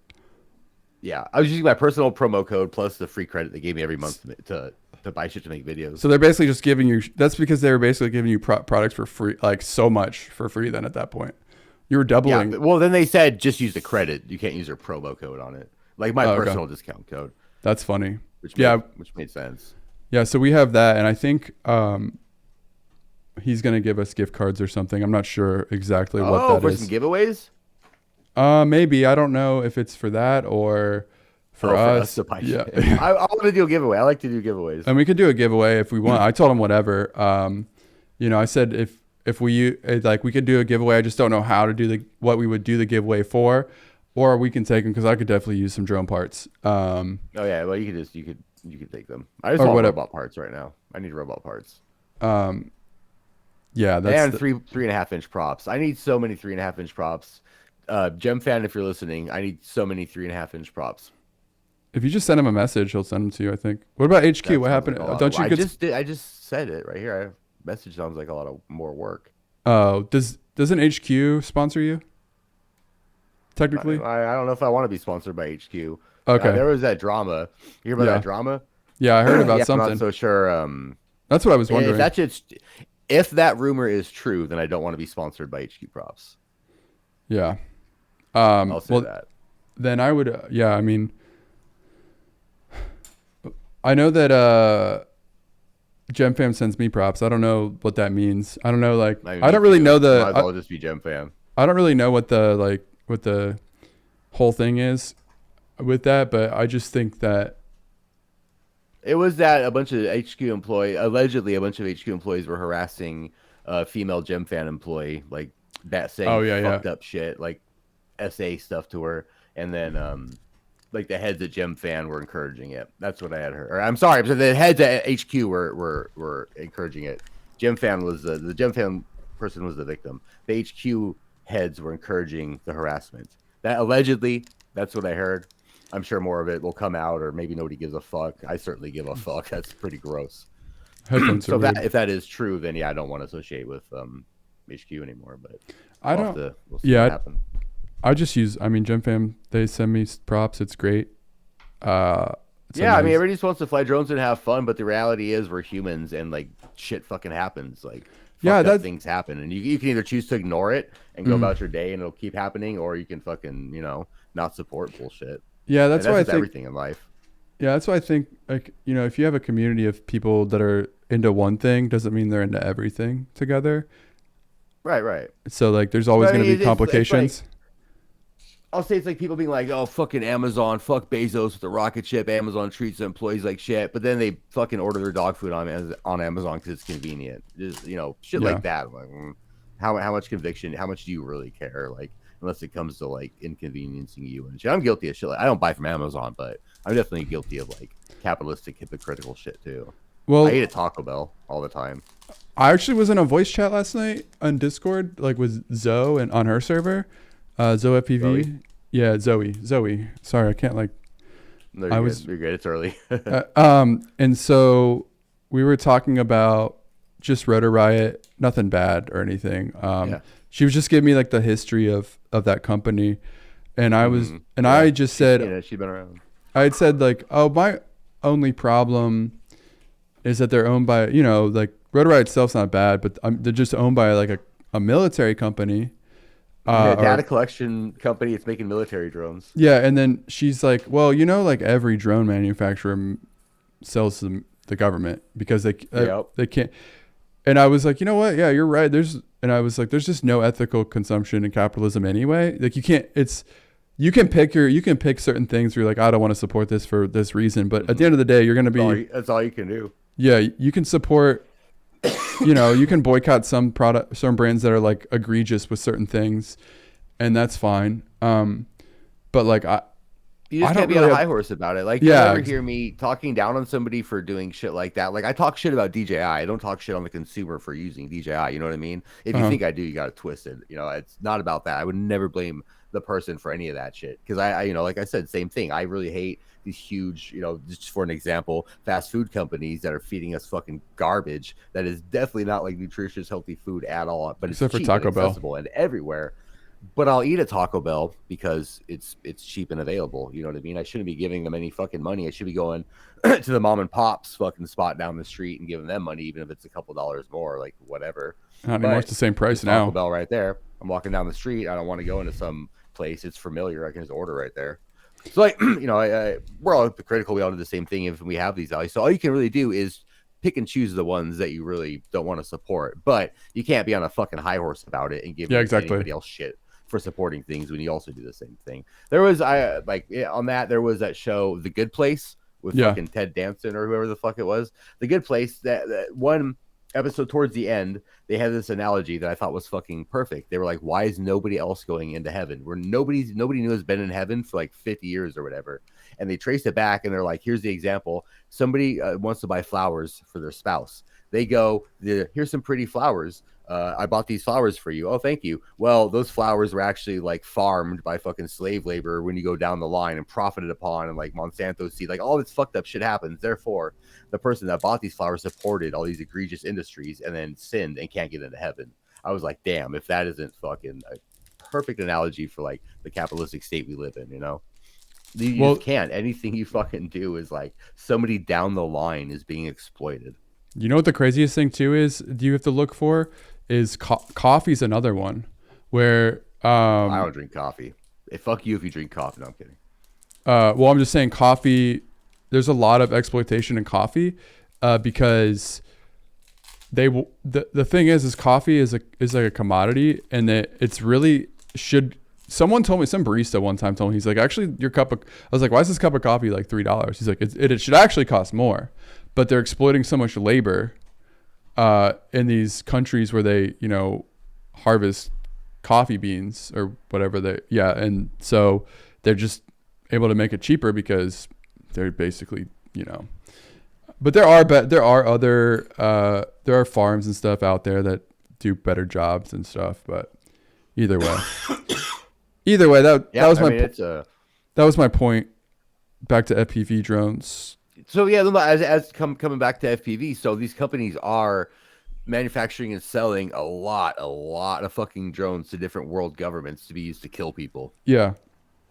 Yeah, I was using my personal promo code plus the free credit they gave me every month to buy shit to make videos. So they're basically just giving you. That's because they were basically giving you products for free, so much for free. Then at that point, you were doubling. Yeah, well, then they said just use the credit. You can't use your promo code on it, like my personal discount code. That's funny. Which made sense. Yeah, so we have that, and I think he's gonna give us gift cards or something. I'm not sure exactly what that is. For some giveaways? Maybe. I don't know if it's for that or for us. To buy shit. I want to do a giveaway. I like to do giveaways. And we could do a giveaway if we want. I told him whatever. I said if we could do a giveaway. I just don't know how to do what we would do the giveaway for, or we can take them because I could definitely use some drone parts. Oh yeah, well you could take them. I just want robot parts right now. I need robot parts. Yeah, that's 3.5 inch props. I need so many 3.5 inch props. Gem fan, if you're listening, I need so many 3.5 inch props. If you just send him a message, he'll send them to you. I think. What about HQ? What happened? Don't you? I just said it right here. Message sounds like a lot of more work. Oh, doesn't HQ sponsor you? Technically, I don't know if I want to be sponsored by HQ. Okay. There was that drama. You hear about that drama? Yeah, I heard about something. I'm not so sure. That's what I was wondering. If that rumor is true, then I don't want to be sponsored by HQ Props. Yeah. I'll say that. Then I would. I mean, I know that GemFam sends me props. I don't know what that means. I don't know. I don't really know the. Might as well just be GemFam. I don't really know what the whole thing is with that, but I just think that it was that allegedly a bunch of HQ employees were harassing a female GemFan employee, saying fucked up shit, SA stuff to her, and then the heads at GemFan were encouraging it. That's what I had heard. Or, I'm sorry, the heads at HQ were encouraging it. GemFan was the GemFan person was the victim. The HQ heads were encouraging the harassment. That allegedly, that's what I heard. I'm sure more of it will come out, or maybe nobody gives a fuck. I certainly give a fuck. That's pretty gross. So if that is true, then I don't want to associate with HQ anymore. But we'll see what happens. I just use. I mean, GemFam. They send me props. It's great. I mean, everybody just wants to fly drones and have fun, but the reality is we're humans, and shit fucking happens. Things happen, and you can either choose to ignore it and go about your day, and it'll keep happening, or you can fucking not support bullshit. Yeah, that's why I think everything in life. Yeah, that's why I think if you have a community of people that are into one thing, doesn't mean they're into everything together. Right. So there's always going to be complications. I'll say it's like people being like, "Oh, fucking Amazon, fuck Bezos with the rocket ship. Amazon treats their employees like shit," but then they fucking order their dog food on Amazon because it's convenient. Just shit like that. I'm like, how much conviction, how much do you really care? Like, unless it comes to like inconveniencing you and shit. I'm guilty of shit. Like, I don't buy from Amazon, but I'm definitely guilty of like capitalistic, hypocritical shit too. I Well, eat at Taco Bell all the time. I actually was in a voice chat last night on Discord, like with Zoe and on her server, Zoe FPV. Zoe? Yeah, Zoe. Sorry, I can't like. No, I you're was. good. You're good. It's early. And so we were talking about just Rotor Riot, nothing bad or anything. Yeah. She was just giving me like the history of that company, and I was, and Yeah. I just said, She's been around. I had said like, oh, my only problem is that they're owned by, like Rotor Riot itself's not bad, but they're just owned by like a military company. Yeah, data collection company. It's making military drones. Yeah, and then she's like, well, like every drone manufacturer sells to the government because they can't. And I was like, you know what? Yeah, you're right. And I was like, there's just no ethical consumption in capitalism anyway. Like you can pick certain things where you're like, I don't want to support this for this reason. But at the end of the day, you're going to be, that's all you can do. Yeah, you can support, you can boycott some brands that are like egregious with certain things, and that's fine. But like You just can't be on a high horse about it. Like, you never hear me talking down on somebody for doing shit like that. Like, I talk shit about DJI. I don't talk shit on the consumer for using DJI. You know what I mean? If you think I do, you got it twisted. It's not about that. I would never blame the person for any of that shit. Because I like I said, same thing. I really hate these huge, just for an example, fast food companies that are feeding us fucking garbage that is definitely not like nutritious, healthy food at all. But except it's cheap for Taco and accessible and everywhere. But I'll eat at Taco Bell because it's cheap and available. You know what I mean? I shouldn't be giving them any fucking money. I should be going to the mom and pop's fucking spot down the street and giving them money, even if it's a couple dollars more, like whatever. Not anymore. It's the same price now. Taco Bell right there. I'm walking down the street. I don't want to go into some place. It's familiar. I can just order right there. So like, we're all hypocritical. We all do the same thing if we have these values. So all you can really do is pick and choose the ones that you really don't want to support. But you can't be on a fucking high horse about it and give anybody else shit for supporting things when you also do the same thing. There was on that there was that show The Good Place with fucking Ted Danson or whoever the fuck it was. The Good Place, that one episode towards the end, they had this analogy that I thought was fucking perfect. They were like, why is nobody else going into heaven? Where nobody knew has been in heaven for like 50 years or whatever. And they traced it back and they're like, here's the example. Somebody wants to buy flowers for their spouse. They go, here's some pretty flowers. I bought these flowers for you. Oh, thank you. Well, those flowers were actually like farmed by fucking slave labor when you go down the line and profited upon, and like Monsanto seed, like all this fucked up shit happens. Therefore, the person that bought these flowers supported all these egregious industries and then sinned and can't get into heaven. I was like, damn, if that isn't fucking a perfect analogy for like the capitalistic state we live in, You just can't. Anything you fucking do is like somebody down the line is being exploited. You know what the craziest thing too is? You have to look for is coffee's another one where I don't drink coffee. Fuck you if you drink coffee. No, I'm kidding. Well, I'm just saying coffee. There's a lot of exploitation in coffee because the thing is coffee is like a commodity, and that it's really should. Someone told me, some barista one time told me, he's like, actually your I was like, why is this cup of coffee like $3? He's like, it should actually cost more, but they're exploiting so much labor in these countries where they, harvest coffee beans or whatever and so they're just able to make it cheaper because they're basically, but there are other farms and stuff out there that do better jobs and stuff, but either way, that was my point. Back to FPV drones. So yeah, as coming back to FPV, so these companies are manufacturing and selling a lot of fucking drones to different world governments to be used to kill people. Yeah.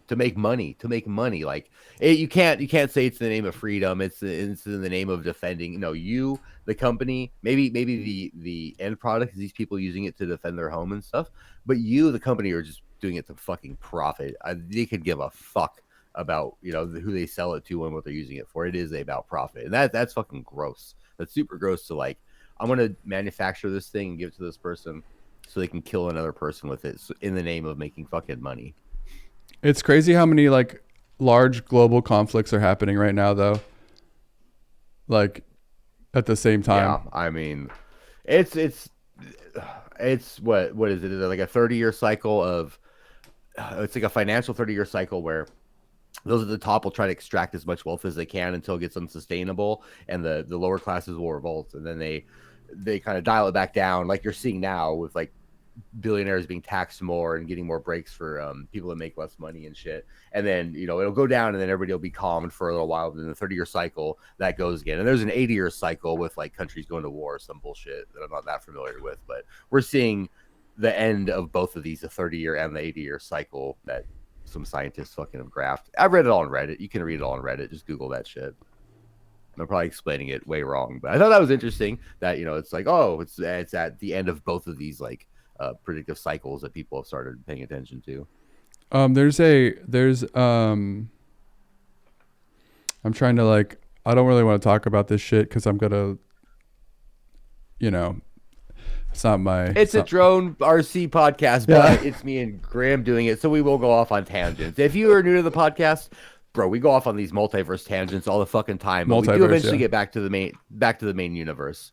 To make money. Like you can't say it's in the name of freedom. It's in the name of defending. No, you, the company, maybe the end product is these people using it to defend their home and stuff. But you, the company, are just doing it to fucking profit. They could give a fuck about who they sell it to and what they're using it for. It is about profit, and that's fucking gross. That's super gross. To like, I'm gonna manufacture this thing and give it to this person so they can kill another person with it in the name of making fucking money. It's crazy how many like large global conflicts are happening right now, though. Like at the same time. Yeah, I mean, it's It's what is it? Is it like a 30-year cycle of? It's like a financial 30-year cycle where those at the top will try to extract as much wealth as they can until it gets unsustainable, and the lower classes will revolt, and then they kind of dial it back down, like you're seeing now with like billionaires being taxed more and getting more breaks for people that make less money and shit. And then, it'll go down and then everybody will be calmed for a little while. But in the 30-year cycle, that goes again. And there's an 80-year cycle with like countries going to war, some bullshit that I'm not that familiar with. But we're seeing the end of both of these, the 30-year and the 80-year cycle that some scientists fucking have graphed. I've read it all on Reddit. You can read it all on Reddit. Just Google that shit. I'm probably explaining it way wrong, but I thought that was interesting that, it's like, oh, it's at the end of both of these like predictive cycles that people have started paying attention to. There's I'm trying to like, I don't really want to talk about this shit because I'm gonna, it's not my. It's a drone RC podcast, but it's me and Graham doing it, so we will go off on tangents. If you are new to the podcast, bro, we go off on these multiverse tangents all the fucking time. But we do eventually get back to the main universe.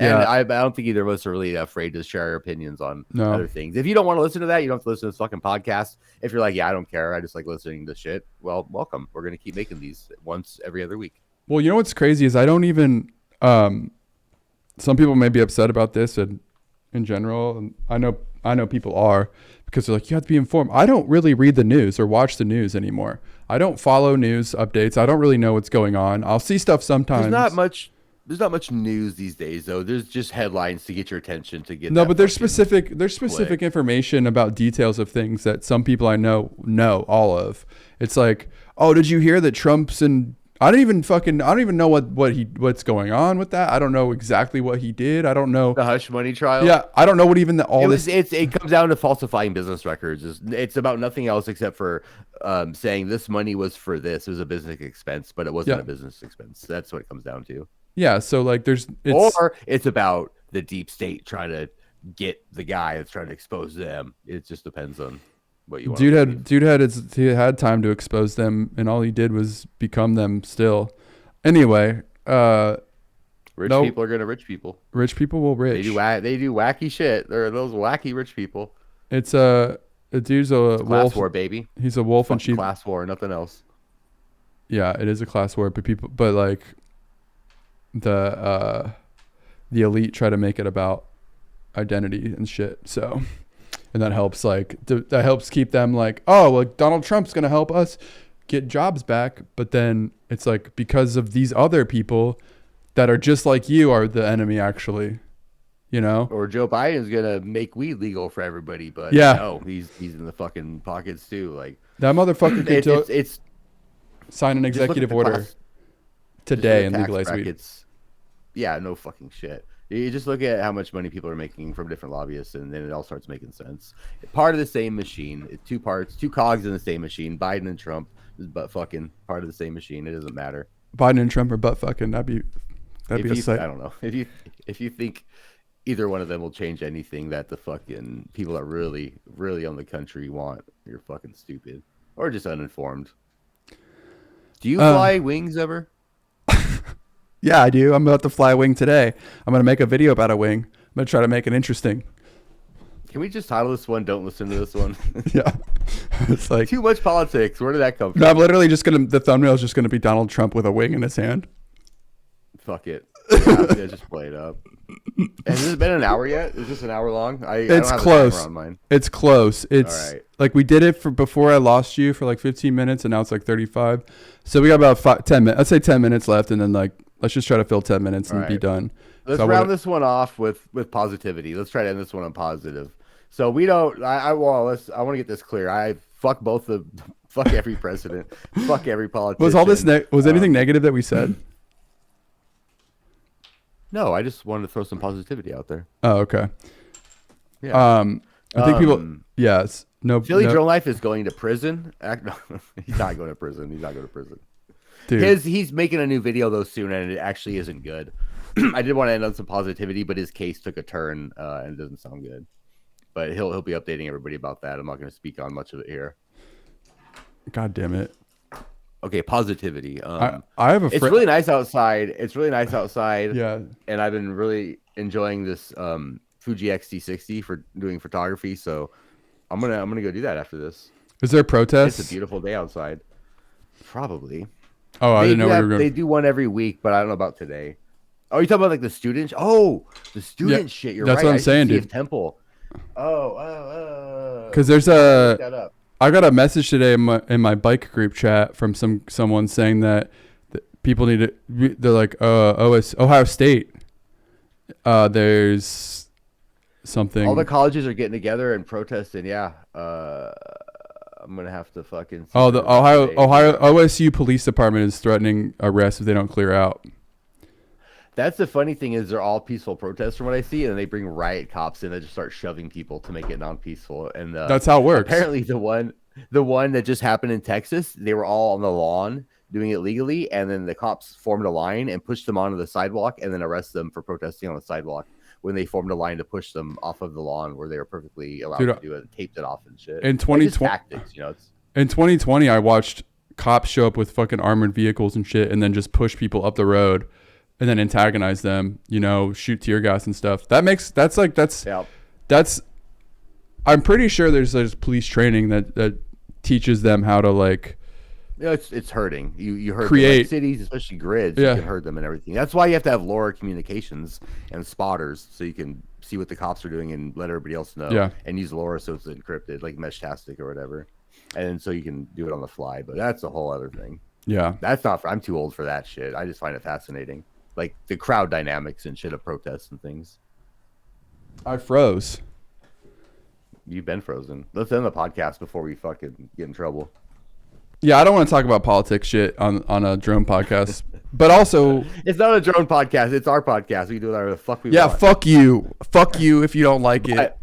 And I don't think either of us are really afraid to share our opinions on other things. If you don't want to listen to that, you don't have to listen to this fucking podcast. If you're like, yeah, I don't care, I just like listening to shit, well, welcome. We're going to keep making these once every other week. Well, what's crazy is I don't even, some people may be upset about this and in general, and I know people are, because they're like, you have to be informed. I don't really read the news or watch the news anymore. I don't follow news updates. I don't really know what's going on. I'll see stuff sometimes. There's not much news these days, though. There's just headlines to get your attention to get. No, but there's specific information about details of things that some people I know all of. It's like, oh, did you hear that Trump's in? I don't even know what's going on with that. I don't know exactly what he did. I don't know the hush money trial. Yeah, I don't know what even it comes down to falsifying business records. It's about nothing else except for saying this money was for this. It was a business expense, but it wasn't a business expense. That's what it comes down to. Yeah, so like or it's about the deep state trying to get the guy that's trying to expose them. It just depends on what you want. He had time to expose them, and all he did was become them still. Anyway, rich people are gonna rich people. Rich people will rich. They do wacky shit. They're those wacky rich people. It's a dude's a wolf. Class war, baby. He's a wolf and sheep. Class war, nothing else. Yeah, it is a class war, but like the elite try to make it about identity and shit. So, and that helps that helps keep them like, oh, like Donald Trump's gonna help us get jobs back, but then it's like because of these other people that are just like you are the enemy actually, Or Joe Biden's gonna make weed legal for everybody, but no, he's in the fucking pockets too. Like that motherfucker could sign an executive order today and legalize weed. Yeah, no fucking shit. You just look at how much money people are making from different lobbyists, and then it all starts making sense. Part of the same machine. Two cogs in the same machine. Biden and Trump is butt fucking part of the same machine. It doesn't matter. Biden and Trump are butt fucking. That'd be a sight. I don't know. If you think either one of them will change anything that the fucking people that really, really own the country want, you're fucking stupid or just uninformed. Do you fly wings ever? Yeah, I do. I'm about to fly a wing today. I'm going to make a video about a wing. I'm going to try to make it interesting. Can we just title this one, Don't Listen to This One? Yeah. It's like too much politics. Where did that come from? No, I'm literally the thumbnail is just going to be Donald Trump with a wing in his hand. Fuck it. Yeah, just play it up. Has this been an hour yet? Is this an hour long? It's close. It's close. It's all right. Like we did it before I lost you for like 15 minutes, and now it's like 35. So we got about 10 minutes. I'd say 10 minutes left, and then like let's just try to fill 10 minutes and be done. Let's round this one off with positivity. Let's try to end this one on positive. So we don't. I want to get this clear. I fuck fuck every president. Fuck every politician. Was all this was anything negative that we said? No, I just wanted to throw some positivity out there. Oh, okay. Yeah. I think people. Yes. No. Philly Drone Life is going to prison. No, he's not going to prison. He's not going to prison. Dude. He's making a new video though soon, and it actually isn't good. I did want to end on some positivity, but his case took a turn, and it doesn't sound good. But he'll be updating everybody about that. I'm not going to speak on much of it here. God damn it. Okay, positivity. I have a It's really nice outside. Yeah. And I've been really enjoying this Fuji X-T60 for doing photography. So I'm gonna go do that after this. Is there protests? It's a beautiful day outside. Probably. Oh, I didn't know where you were going. They do one every week, but I don't know about today. Oh, you talking about like the student? Oh, the student shit. You're that's right. what I'm saying, dude. Temple. Because there's I got a message today in my bike group chat from someone saying that people need to. They're like, Ohio State. There's something. All the colleges are getting together and protesting. Yeah. I'm gonna have to fucking. The Ohio OSU Police Department is threatening arrest if they don't clear out. That's the funny thing is they're all peaceful protests from what I see, and they bring riot cops in and just start shoving people to make it non-peaceful. And that's how it works. Apparently, the one that just happened in Texas, they were all on the lawn doing it legally, and then the cops formed a line and pushed them onto the sidewalk, and then arrested them for protesting on the sidewalk when they formed a line to push them off of the lawn where they were perfectly allowed to do it, taped it off and shit. In 2020, tactics, in 2020, I watched cops show up with fucking armored vehicles and shit, and then just push people up the road. And then antagonize them, shoot tear gas and stuff. That's. I'm pretty sure there's police training that teaches them how to like. Yeah, it's hurting. You hurt create cities, especially grids. Yeah. You can hurt them and everything. That's why you have to have LoRa communications and spotters so you can see what the cops are doing and let everybody else know. Yeah. And use LoRa so it's encrypted, like Meshtastic or whatever, and so you can do it on the fly. But that's a whole other thing. Yeah, that's not. I'm too old for that shit. I just find it fascinating. Like the crowd dynamics and shit of protests and things. I froze. You've been frozen. Let's end the podcast before we fucking get in trouble. Yeah, I don't want to talk about politics shit on a drone podcast. But also, it's not a drone podcast. It's our podcast. We can do whatever the fuck we want. Yeah, fuck you. Fuck you if you don't like it.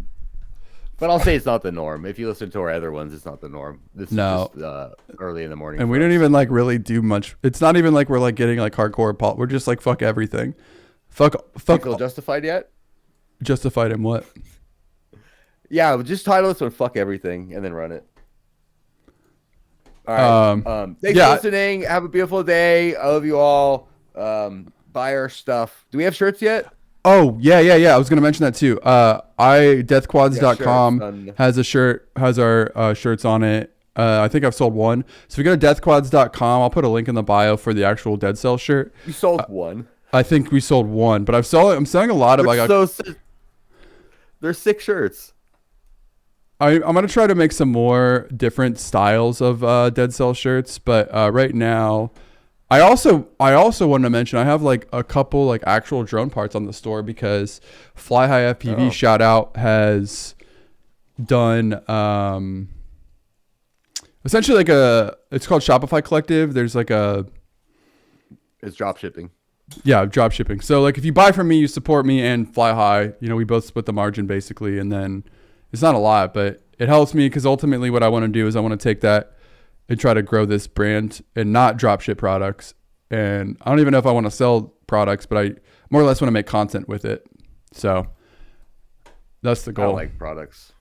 But I'll say it's not the norm. If you listen to our other ones, it's not the norm. This is just early in the morning. And we don't even like really do much. It's not even like we're like getting like hardcore. We're just like fuck everything. Fuck. You feel justified yet? Justified in what? Yeah, just title this one "Fuck Everything" and then run it. All right. Thanks for listening. Have a beautiful day. I love you all. Buy our stuff. Do we have shirts yet? Oh, yeah. I was going to mention that too. Deathquads.com has a shirt, has our shirts on it. I think I've sold one. So if you go to deathquads.com, I'll put a link in the bio for the actual Dead Cell shirt. You sold one. I think we sold one, but I'm selling a lot of There's 6 shirts. I'm going to try to make some more different styles of Dead Cell shirts, but right now I also wanted to mention I have like a couple like actual drone parts on the store because Fly High FPV shout out has done essentially like it's called Shopify Collective. There's like it's drop shipping. Yeah, drop shipping. So like if you buy from me, you support me and Fly High. We both split the margin basically, and then it's not a lot, but it helps me because ultimately what I want to do is I want to take that and try to grow this brand and not drop ship products. And I don't even know if I want to sell products, but I more or less want to make content with it. So that's the goal. I like products.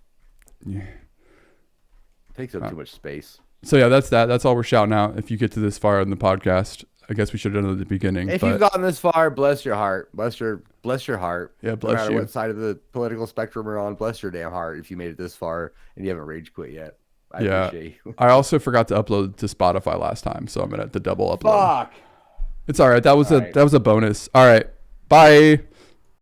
Yeah. It takes up too much space. So yeah, that's that. That's all we're shouting out. If you get to this far in the podcast, I guess we should have done it at the beginning. If you've gotten this far, bless your heart. Bless your heart. Yeah, bless no matter you. what side of the political spectrum you're on, bless your damn heart if you made it this far and you haven't rage quit yet. I appreciate you. I also forgot to upload to Spotify last time, so I'm gonna have to double upload. Fuck. It's all right. That was a bonus. All right. Bye.